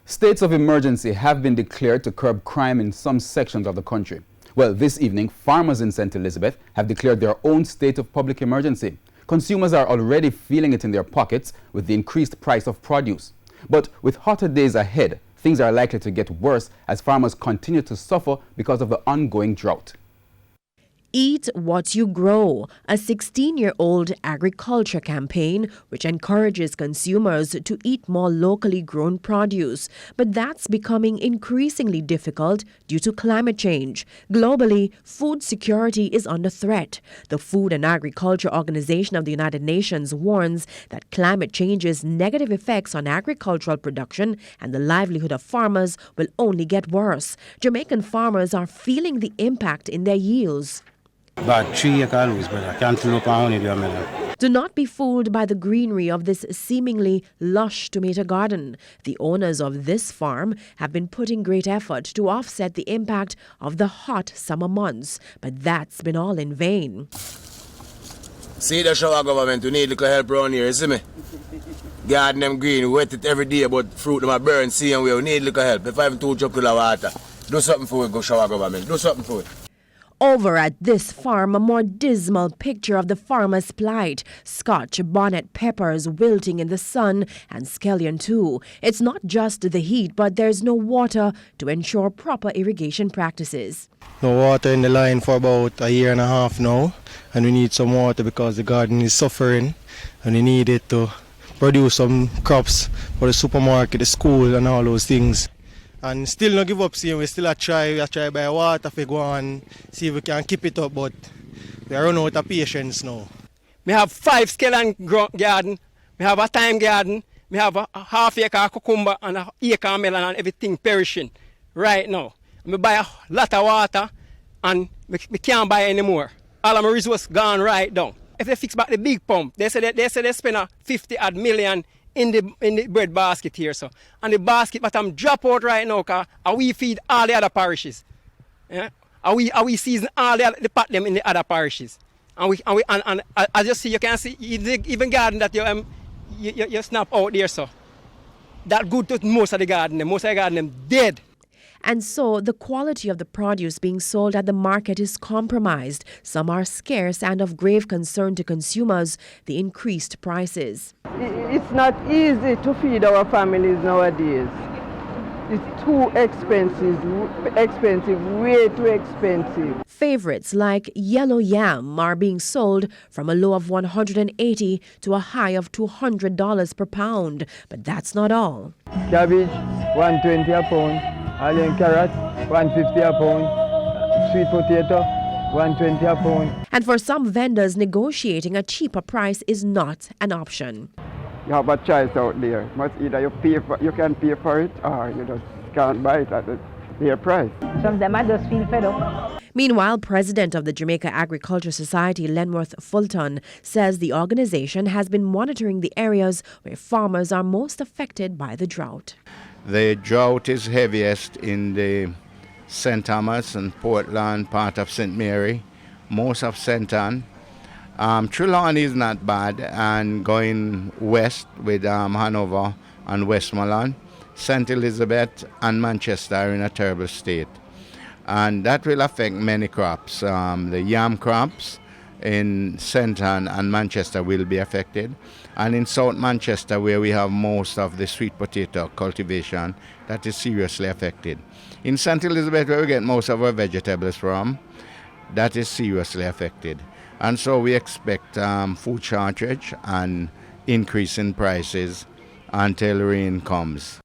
States of emergency have been declared to curb crime in some sections of the country. Well, this evening, farmers in St. Elizabeth have declared their own state of public emergency. Consumers are already feeling it in their pockets with the increased price of produce. But with hotter days ahead, things are likely to get worse as farmers continue to suffer because of the ongoing drought. Eat What You Grow, a 16-year-old agriculture campaign which encourages consumers to eat more locally grown produce. But that's becoming increasingly difficult due to climate change. Globally, food security is under threat. The Food and Agriculture Organization of the United Nations warns that climate change's negative effects on agricultural production and the livelihood of farmers will only get worse. Jamaican farmers are feeling the impact in their yields. About 3 acres, but I can't look on it. Do not be fooled by the greenery of this seemingly lush tomato garden. The owners of this farm have been putting great effort to offset the impact of the hot summer months, but that's been all in vain. See the shower government, we need little help around here, you see me? Garden them green, we wet it every day, but fruit them a burn, see and we need little help. If I have 2 jugs of water, do something for it, go shower government, do something for it. Over at this farm, a more dismal picture of the farmer's plight. Scotch bonnet peppers wilting in the sun, and scallion too. It's not just the heat, but there's no water to ensure proper irrigation practices. No water in the line for about 1.5 years now, and we need some water because the garden is suffering, and we need it to produce some crops for the supermarket, the school, and all those things. And still not give up, see, we still try by water if we go and see if we can keep it up, but we are running out of patience now. We have 5 scallion garden, we have a thyme garden, we have a half-acre cucumber and a acre melon and everything perishing right now. We buy a lot of water and we can't buy anymore. All of my resources gone right down. If they fix back the big pump, they say they spend 50-odd million in the bread basket here, so. And the basket but I'm drop out right now because we feed all the other parishes. Yeah? We season all the pot them in the other parishes. And as you see, you can see even garden that you snap out there, so. That good to most of the garden, most of the garden dead. And so the quality of the produce being sold at the market is compromised. Some are scarce and of grave concern to consumers, the increased prices. It's not easy to feed our families nowadays. It's too expensive, way too expensive. Favorites like yellow yam are being sold from a low of $180 to a high of $200 per pound. But that's not all. Cabbage, $120 a pound. Onion carrot, $150 a pound. Sweet potato, $120 a pound. And for some vendors, negotiating a cheaper price is not an option. You have a choice out there. Must either you can pay for it or you just can't buy it at their price. Some of them I just feel fed up. Meanwhile, President of the Jamaica Agriculture Society, Lenworth Fulton, says the organization has been monitoring the areas where farmers are most affected by the drought. The drought is heaviest in the St. Thomas and Portland, part of St. Mary, most of St. Ann. Trelawney is not bad, and going west with Hanover and Westmoreland, St. Elizabeth and Manchester are in a terrible state. And that will affect many crops. The yam crops in St. Ann and Manchester will be affected. And in South Manchester, where we have most of the sweet potato cultivation, that is seriously affected. In St. Elizabeth, where we get most of our vegetables from, that is seriously affected. And so we expect food shortage and increase in prices until rain comes.